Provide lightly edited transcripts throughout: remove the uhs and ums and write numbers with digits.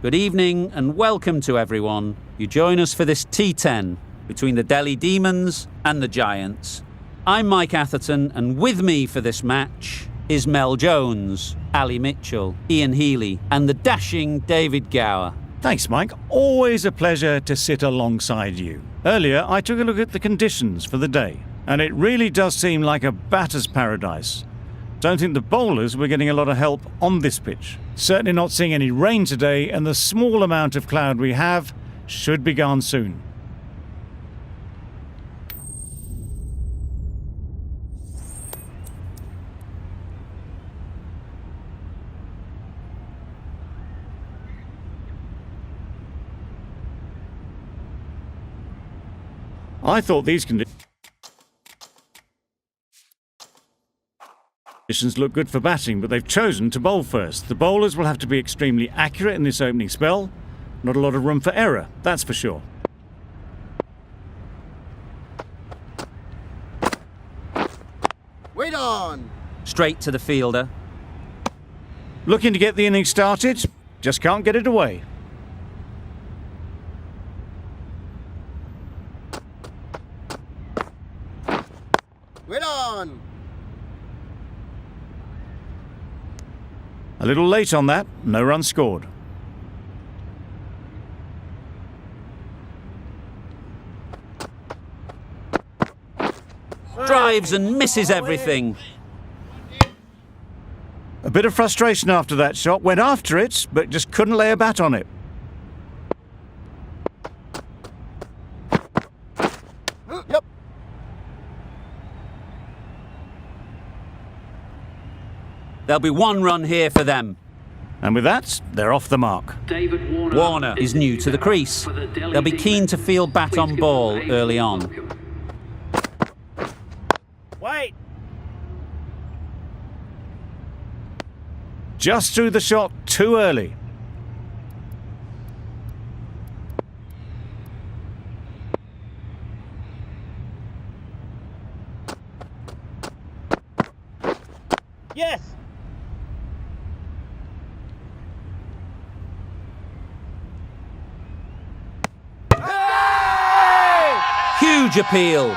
Good evening and welcome to everyone. You join us for this T10 between the Delhi Demons and the Giants. I'm Mike Atherton, and with me for this match is Mel Jones, Ali Mitchell, Ian Healy and the dashing David Gower. Thanks, Mike. Always a pleasure to sit alongside you. Earlier, I took a look at the conditions for the day, and it really does seem like a batter's paradise. Don't think the bowlers were getting a lot of help on this pitch. Certainly not seeing any rain today, and the small amount of cloud we have should be gone soon. I thought these conditions look good for batting, but they've chosen to bowl first. The bowlers will have to be extremely accurate in this opening spell. Not a lot of room for error, that's for sure. Wait on! Straight to the fielder. Looking to get the innings started, just can't get it away. Wait on! A little late on that, no runs scored. Drives and misses everything. A bit of frustration after that shot, went after it, but just couldn't lay a bat on it. Yep. There'll be one run here for them. And with that, they're off the mark. David Warner is new to the crease. They'll be keen to field bat on ball early on. Wait! Just threw the shot too early. Yes! Huge appeal.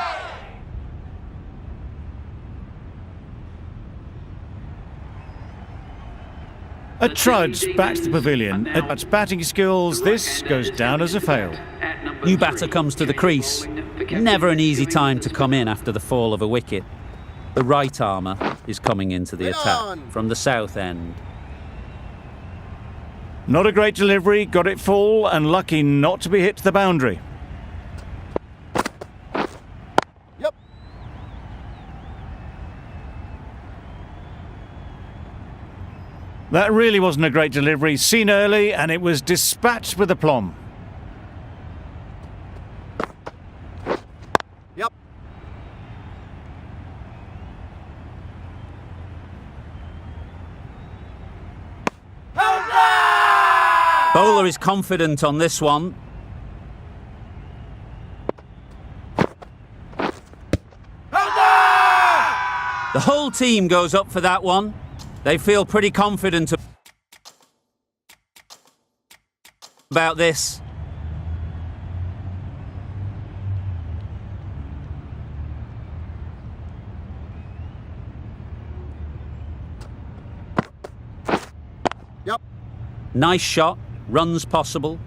A trudge back to the pavilion. At batting skills, this goes down as a fail. New batter comes to the crease. Never an easy time to come in after the fall of a wicket. The right armour is coming into the attack from the south end. Not a great delivery, got it full and lucky not to be hit to the boundary. Yep. That really wasn't a great delivery, seen early, and it was dispatched with aplomb. Yep. Bowler is confident on this one. The whole team goes up for that one. They feel pretty confident about this. Yep. Nice shot, runs possible.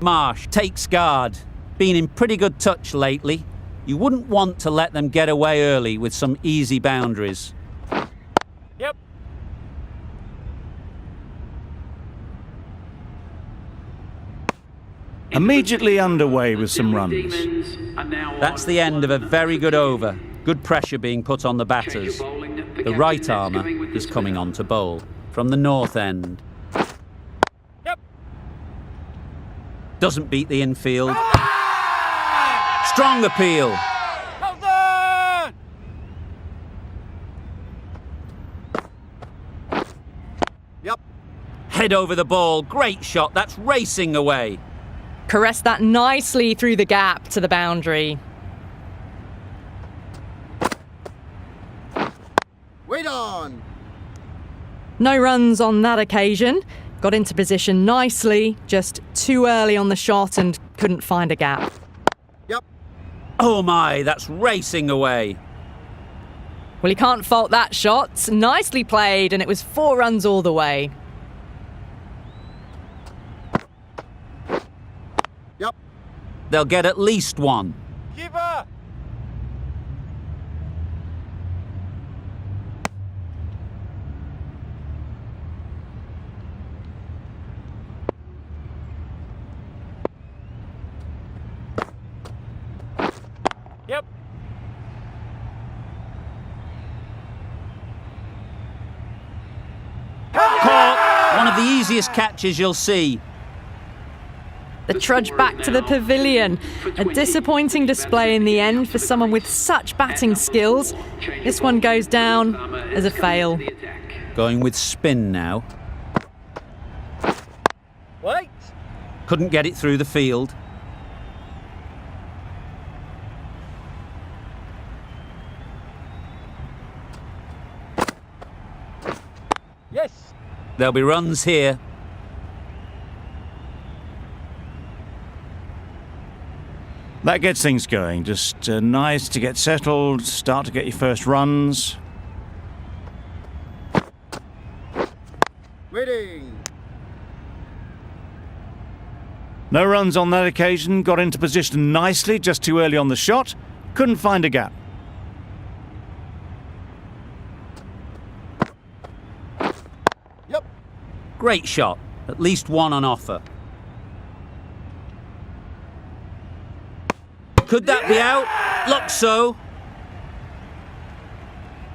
Marsh takes guard. Been in pretty good touch lately. You wouldn't want to let them get away early with some easy boundaries. Yep. Immediately underway with some runs. That's the end of a very good over. Good pressure being put on the batters. The right armour is coming on to bowl from the north end. Yep. Doesn't beat the infield. Strong appeal. Yep. Head over the ball. Great shot. That's racing away. Caressed that nicely through the gap to the boundary. Wait on. No runs on that occasion. Got into position nicely, just too early on the shot and couldn't find a gap. Yep. Oh my, that's racing away. Well, you can't fault that shot. Nicely played, and it was 4 runs all the way. Yep. They'll get at least 1. Keeper. Yep. Caught! One of the easiest catches you'll see. The trudge back to the pavilion. A disappointing display in the end for someone with such batting skills. This one goes down as a fail. Going with spin now. Wait. Couldn't get it through the field. Yes. There'll be runs here. That gets things going. Just nice to get settled, start to get your first runs. Waiting. No runs on that occasion, got into position nicely, just too early on the shot. Couldn't find a gap. Yep. Great shot. At least 1 on offer. Could that be out? Looks so.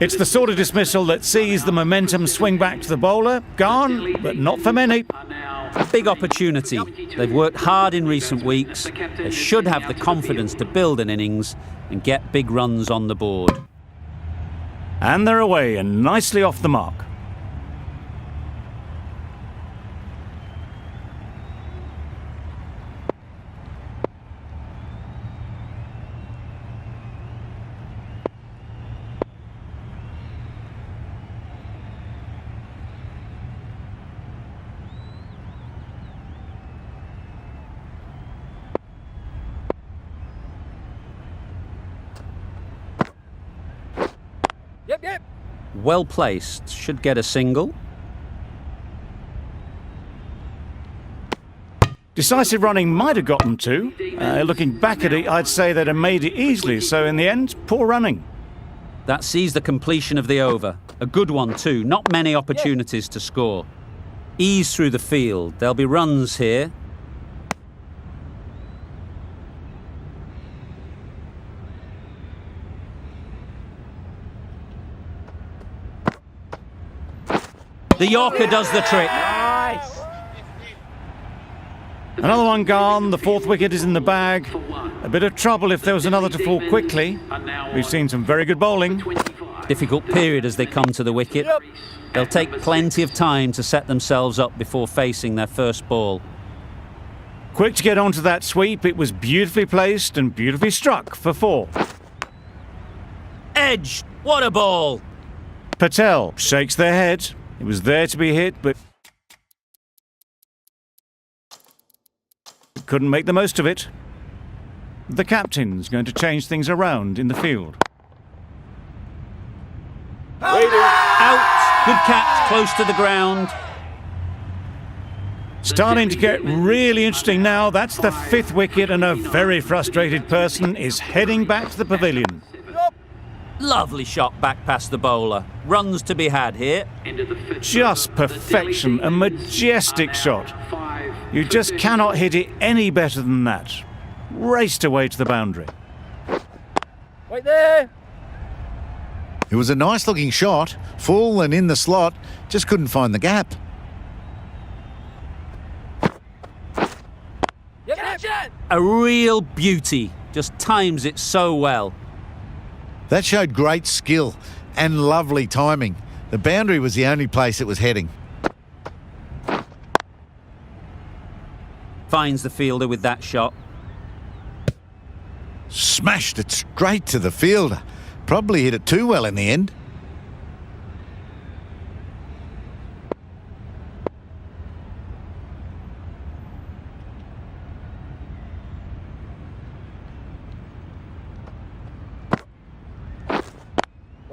It's the sort of dismissal that sees the momentum swing back to the bowler. Gone, but not for many. A big opportunity. They've worked hard in recent weeks. They should have the confidence to build an innings and get big runs on the board. And they're away and nicely off the mark. Yep, yep. Well placed. Should get a single. Decisive running might have got them 2. Looking back at it, I'd say they'd have made it easily. So in the end, poor running. That sees the completion of the over. A good one too. Not many opportunities to score. Ease through the field. There'll be runs here. The Yorker does the trick. Nice. Another one gone. The 4th wicket is in the bag. A bit of trouble if there was another to fall quickly. We've seen some very good bowling. Difficult period as they come to the wicket. They'll take plenty of time to set themselves up before facing their first ball. Quick to get onto that sweep. It was beautifully placed and beautifully struck for 4. Edge! What a ball! Patel shakes their head. It was there to be hit, but couldn't make the most of it. The captain's going to change things around in the field. Out! Good catch, close to the ground. Starting to get really interesting now. That's the 5th wicket, and a very frustrated person is heading back to the pavilion. Lovely shot back past the bowler. Runs to be had here. Just perfection, a majestic shot. You just cannot hit it any better than that. Raced away to the boundary. Wait there. It was a nice looking shot, full and in the slot, just couldn't find the gap. Yep, yep. A real beauty. Just times it so well. That showed great skill and lovely timing. The boundary was the only place it was heading. Finds the fielder with that shot. Smashed it straight to the fielder. Probably hit it too well in the end.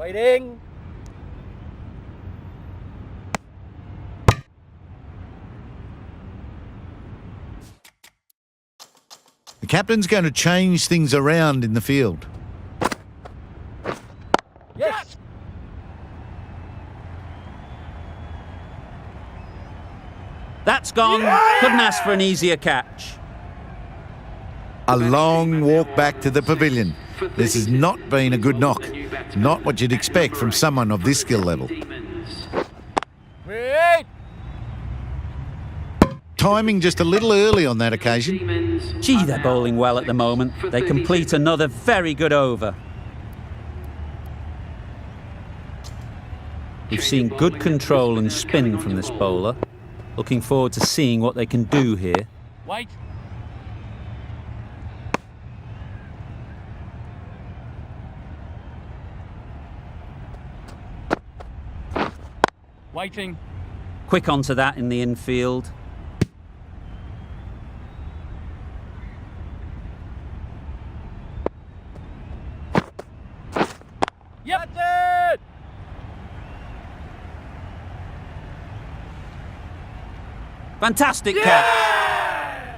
Waiting. The captain's going to change things around in the field. Yes. That's gone. Couldn't ask for an easier catch. A long walk back to the pavilion. This has not been a good knock. Not what you'd expect from someone of this skill level. Wait. Timing just a little early on that occasion. Gee, they're bowling well at the moment. They complete another very good over. We've seen good control and spin from this bowler. Looking forward to seeing what they can do here. Wait. Waiting. Quick onto that in the infield. Yep. That's it. Fantastic catch.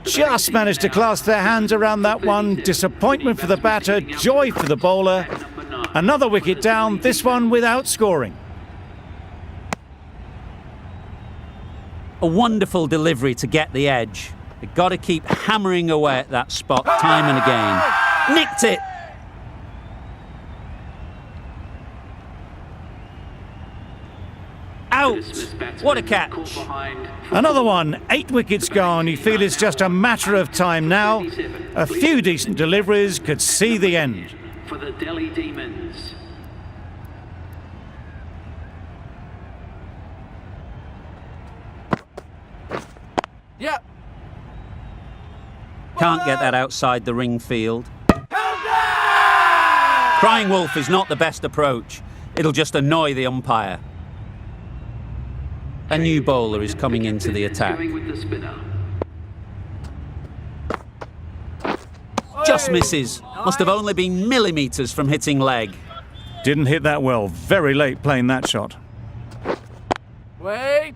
Just managed to clasp their hands around that one. Disappointment for the batter, joy for the bowler. Another wicket down, this one without scoring. A wonderful delivery to get the edge. They've got to keep hammering away at that spot time and again. Nicked it. Out. What a catch. Another one, 8 wickets gone. You feel it's just a matter of time now. A few decent deliveries could see the end. For the Delhi Demons. Yep. Can't get that outside the ring field. Crying wolf is not the best approach. It'll just annoy the umpire. A new bowler is coming into the attack. With the spinner. Just misses. Must have only been millimetres from hitting leg. Didn't hit that well. Very late playing that shot. Wait.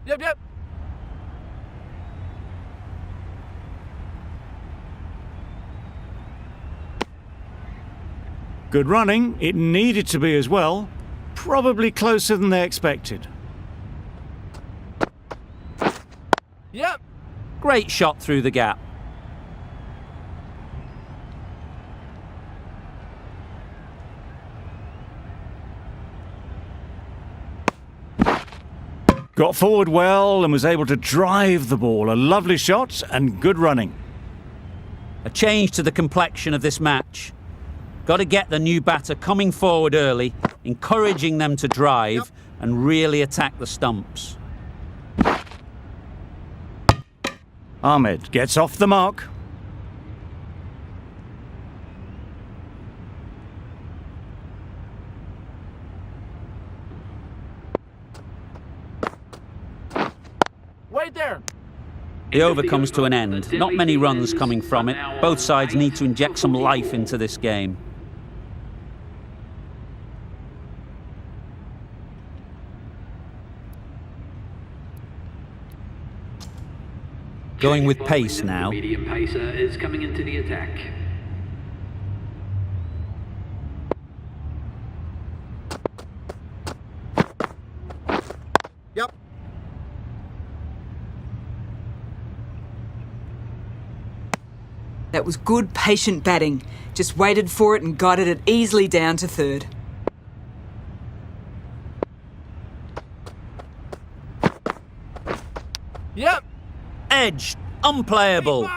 Yep. Good running. It needed to be as well. Probably closer than they expected. Yep. Great shot through the gap. Got forward well and was able to drive the ball. A lovely shot and good running. A change to the complexion of this match. Got to get the new batter coming forward early, encouraging them to drive and really attack the stumps. Ahmed gets off the mark. Wait there. The over comes to an end. Not many runs coming from it. Both sides need to inject some life into this game. Going with pace now. Medium pacer is coming into the attack. Yep. That was good, patient batting. Just waited for it and guided it easily down to third. Yep. Edge. Unplayable.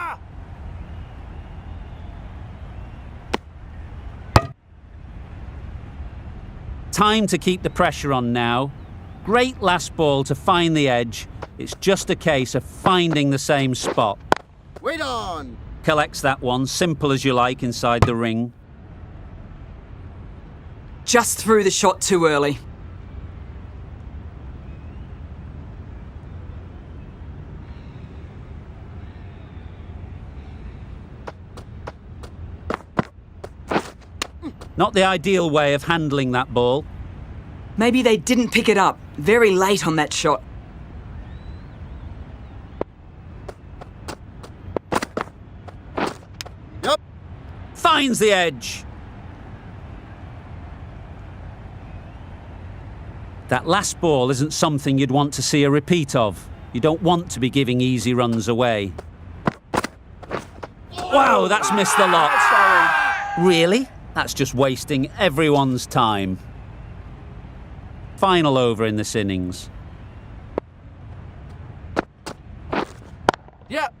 Time to keep the pressure on now. Great last ball to find the edge. It's just a case of finding the same spot. Wait on. Collects that one, simple as you like, inside the ring. Just threw the shot too early. Not the ideal way of handling that ball. Maybe they didn't pick it up. Very late on that shot. Yep. Finds the edge. That last ball isn't something you'd want to see a repeat of. You don't want to be giving easy runs away. Wow, that's missed the lot. Really? That's just wasting everyone's time. Final over in this innings. Yep.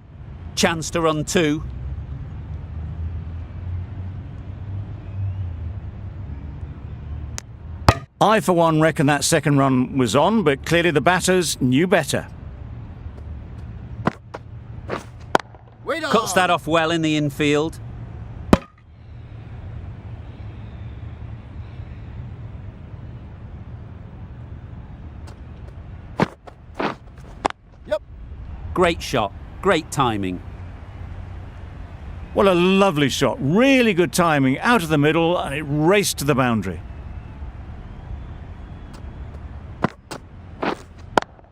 Chance to run 2. I, for one, reckon that second run was on, but clearly the batters knew better. Wait on. Cuts that off well in the infield. Yep. Great shot. Great timing. What a lovely shot. Really good timing. Out of the middle, and it raced to the boundary.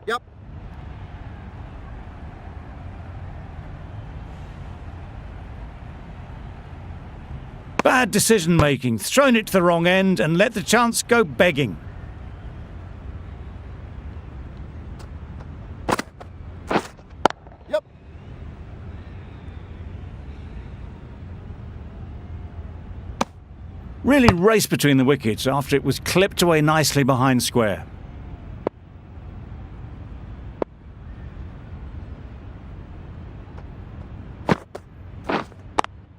Yep. Bad decision making. Thrown it to the wrong end and let the chance go begging. Yep. Really raced between the wickets after it was clipped away nicely behind square.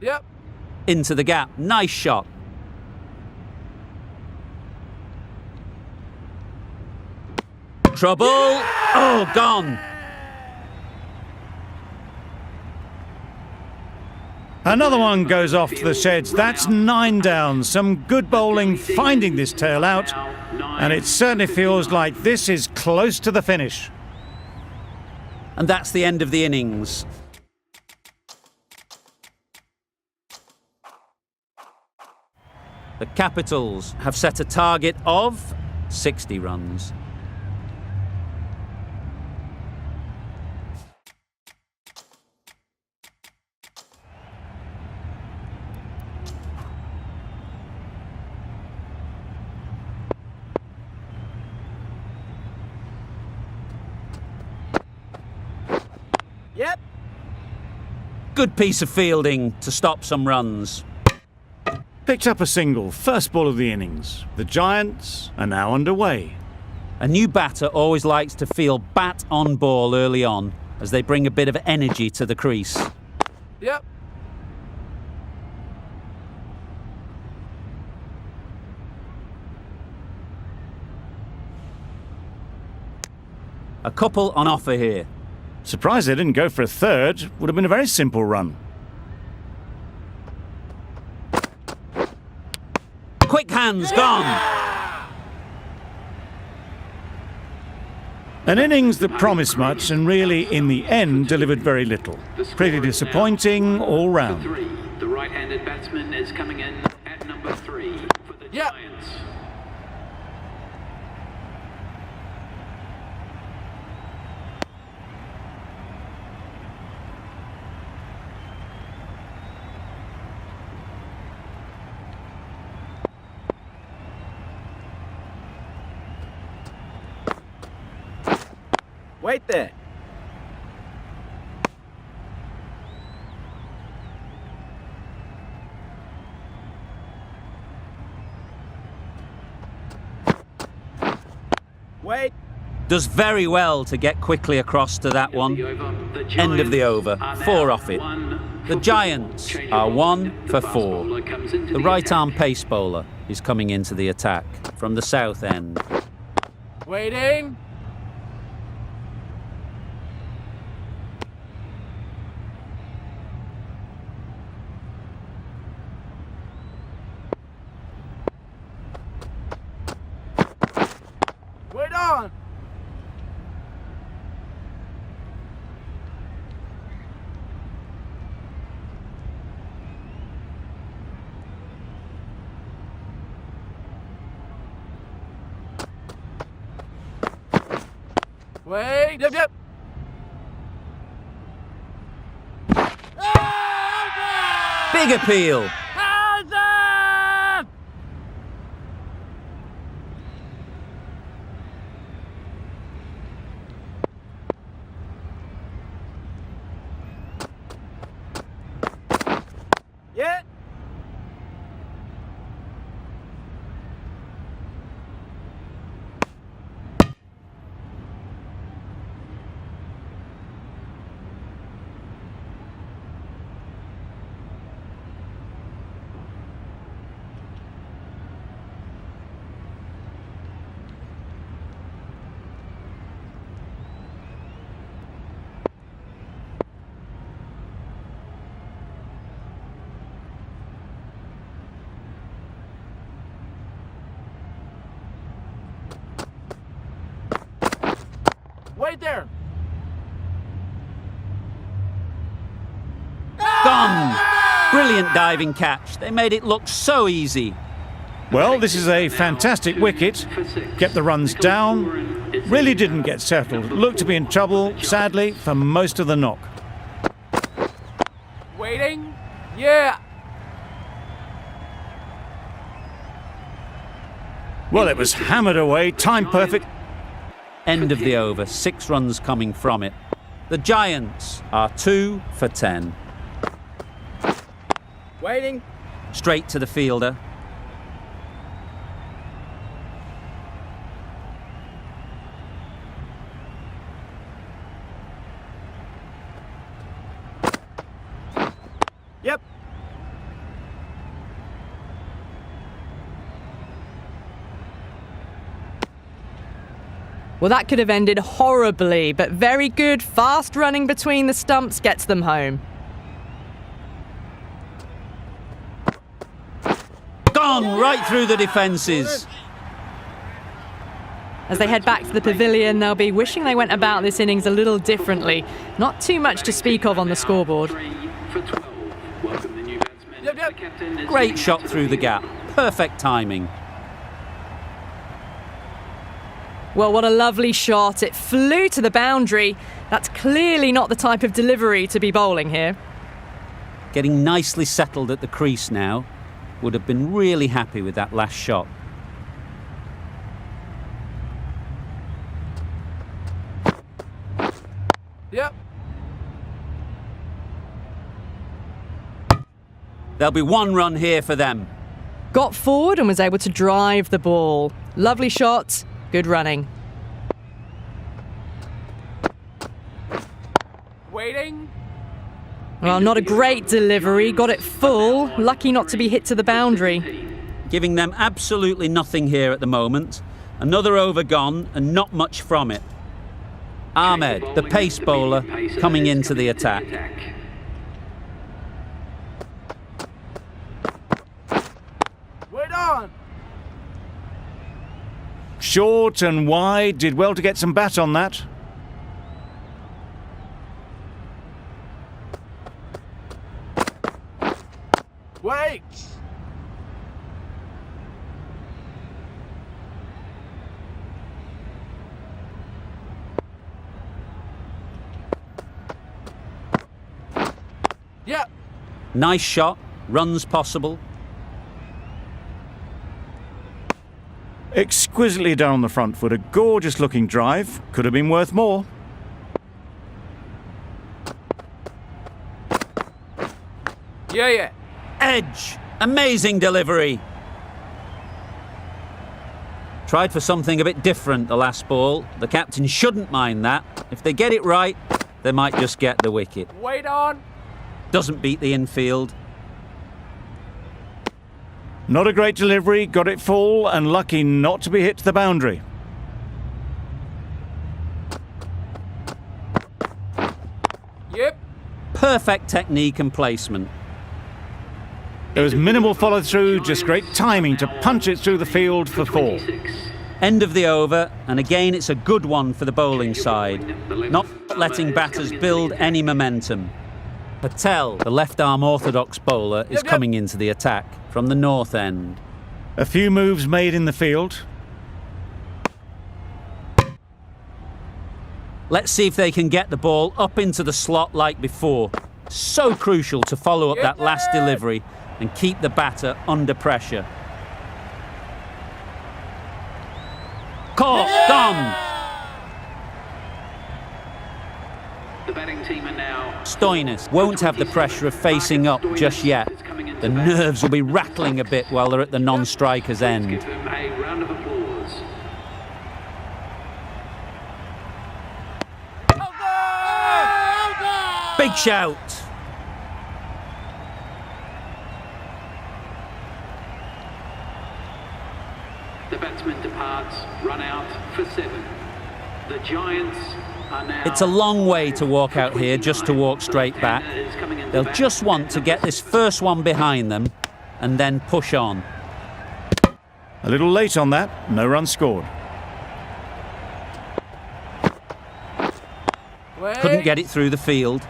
Yep. Into the gap. Nice shot. Trouble. Oh, gone. Another one goes off to the sheds. That's 9 down. Some good bowling finding this tail out. And it certainly feels like this is close to the finish. And that's the end of the innings. The Capitals have set a target of 60 runs. Yep. Good piece of fielding to stop some runs. Picked up a single, first ball of the innings. The Giants are now underway. A new batter always likes to feel bat on ball early on, as they bring a bit of energy to the crease. Yep. A couple on offer here. Surprised they didn't go for a third. Would have been a very simple run. Quick hands gone. An innings that promised much and really, in the end, delivered very little. Pretty disappointing all round. The right-handed batsman is coming in at number 3 for the Yep. Giants. Wait there. Wait. Does very well to get quickly across to that one. End of the over. 4 off it. The Giants are 1 for 4. The right-arm pace bowler is coming into the attack from the south end. Waiting. Wait on. Wait. Yep, yep. Big appeal. Hands up! Yeah. Wait there. Gone. Brilliant diving catch. They made it look so easy. Well, this is a fantastic wicket. Kept the runs down. Really didn't get settled. Looked to be in trouble, sadly, for most of the knock. Waiting. Yeah. Well, it was hammered away, time perfect. End of the over, 6 runs coming from it. The Giants are 2 for 10. Waiting. Straight to the fielder. Yep. Well, that could have ended horribly, but very good, fast running between the stumps gets them home. Gone right through the defences. As they head back to the pavilion, they'll be wishing they went about this innings a little differently. Not too much to speak of on the scoreboard. 3 for 12. Welcome the new batsman. Yep, yep. The captain is Great shot through the gap. Perfect timing. Well, what a lovely shot. It flew to the boundary. That's clearly not the type of delivery to be bowling here. Getting nicely settled at the crease now. Would have been really happy with that last shot. Yep. There'll be 1 run here for them. Got forward and was able to drive the ball. Lovely shot. Good running. Waiting. Well, not a great delivery. Got it full. Lucky not to be hit to the boundary. Giving them absolutely nothing here at the moment. Another over gone and not much from it. Ahmed, the pace bowler, coming into the attack. Wait on. Short and wide, did well to get some bat on that. Wait. Yep. Nice shot. Runs possible. Exquisitely done on the front foot. A gorgeous looking drive. Could have been worth more. Yeah, yeah. Edge. Amazing delivery. Tried for something a bit different the last ball. The captain shouldn't mind that. If they get it right, they might just get the wicket. Wait on. Doesn't beat the infield. Not a great delivery, got it full and lucky not to be hit to the boundary. Yep. Perfect technique and placement. There was minimal follow through, just great timing to punch it through the field for 4. End of the over, and again it's a good one for the bowling side. Not letting batters build any momentum. Patel, the left-arm orthodox bowler, is coming into the attack from the north end. A few moves made in the field. Let's see if they can get the ball up into the slot like before. So crucial to follow up that last delivery and keep the batter under pressure. Caught, gone. The batting team are now... Stoinis won't have the pressure of facing up just yet. The nerves will be rattling a bit while they're at the non-striker's end. Give them a round of applause. Big shout. The batsman departs, run out for 7. The Giants are now... It's a long way to walk out here just to walk straight back. They'll just want to get this first one behind them and then push on. A little late on that, no run scored. Couldn't get it through the field.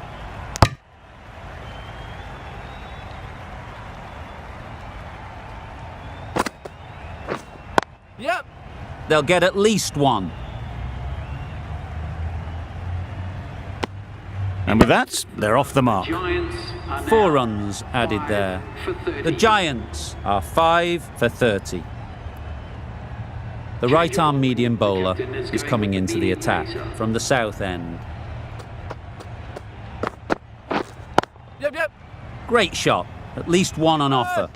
Yep. They'll get at least one. And with that, they're off the mark. Giants are 4 now runs added 5 there. for 30. The Giants are 5 for 30. The right-arm medium bowler is coming into the attack from the south end. Yep. Great shot. At least one on offer.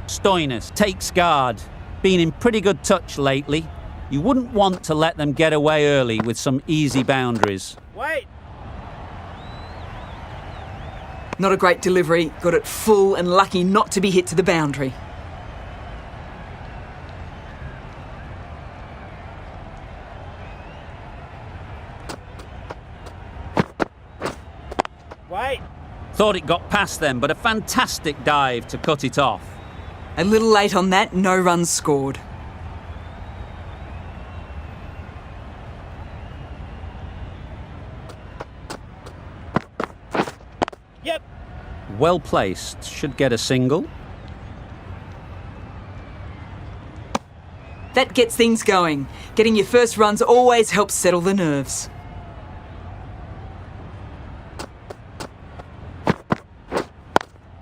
Stoinis takes guard. Been in pretty good touch lately. You wouldn't want to let them get away early with some easy boundaries. Wait. Not a great delivery. Got it full and lucky not to be hit to the boundary. Wait. Thought it got past them, but a fantastic dive to cut it off. A little late on that, no runs scored. Yep. Well placed. Should get a single. That gets things going. Getting your first runs always helps settle the nerves.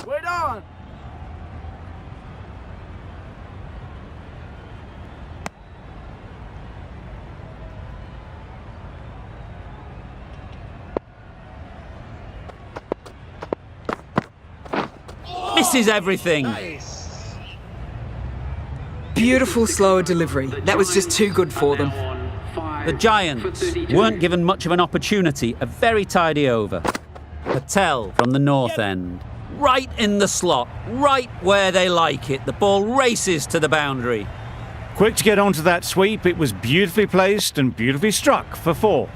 Wait on. Misses everything. Beautiful slower delivery. That was just too good for them. The Giants weren't given much of an opportunity. A very tidy over. Patel from the north end. Right in the slot. Right where they like it. The ball races to the boundary. Quick to get onto that sweep. It was beautifully placed and beautifully struck for 4.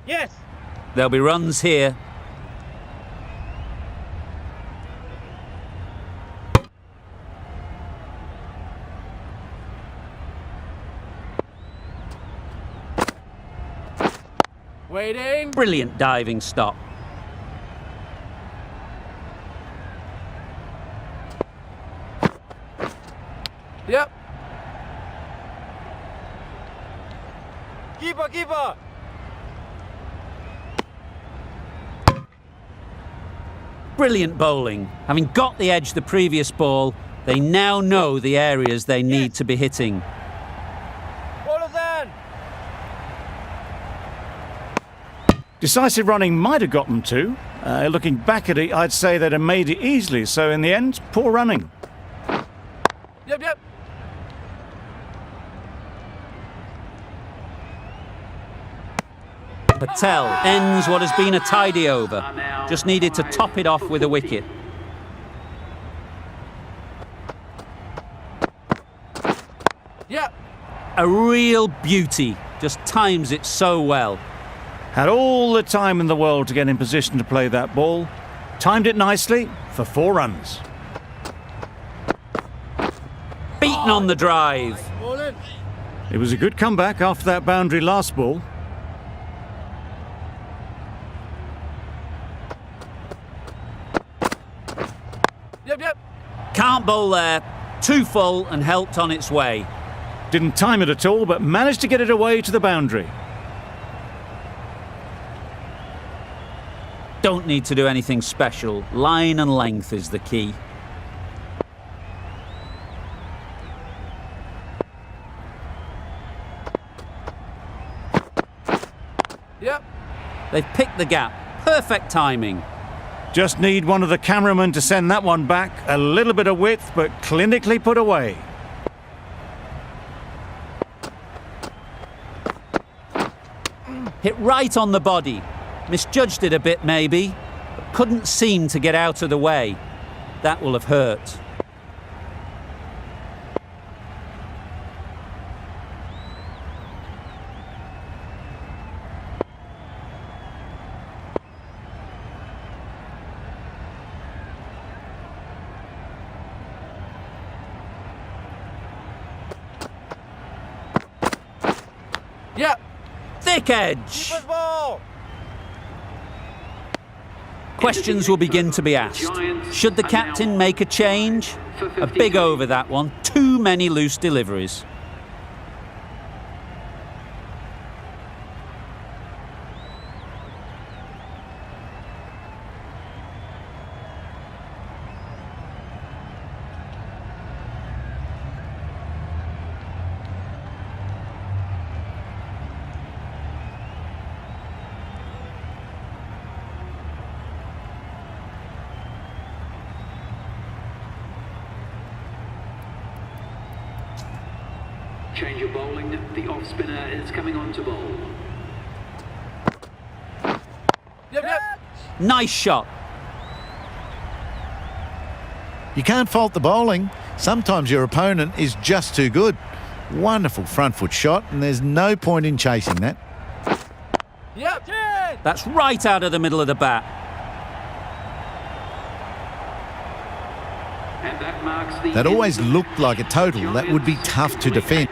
Yes. There'll be runs here. Waiting. Brilliant diving stop. Yep. Keeper. Brilliant bowling. Having got the edge the previous ball, they now know the areas they need to be hitting. Bowlers in. Decisive running might have got them to. Looking back at it, I'd say they'd have made it easily. So in the end, poor running. Yep. Patel ends what has been a tidy over. Just needed to top it off with a wicket. Yep. A real beauty. Just times it so well. Had all the time in the world to get in position to play that ball. Timed it nicely for 4 runs. Beaten on the drive. Bowling. It was a good comeback after that boundary last ball. Yep. Can't bowl there. Too full and helped on its way. Didn't time it at all, but managed to get it away to the boundary. Don't need to do anything special. Line and length is the key. Yep. They've picked the gap. Perfect timing. Just need one of the cameramen to send that one back. A little bit of width, but clinically put away. Hit right on the body. Misjudged it a bit maybe, but couldn't seem to get out of the way. That will have hurt. Yep. Thick edge. Keeper's ball. Questions will begin to be asked. Should the captain make a change? A big over that one. Too many loose deliveries. Change of bowling. The off spinner is coming on to bowl. Yep, yep. Nice shot. You can't fault the bowling. Sometimes your opponent is just too good. Wonderful front foot shot, and there's no point in chasing that. Yep. That's right out of the middle of the bat. And that marks the That always looked like a total that would be tough to defend.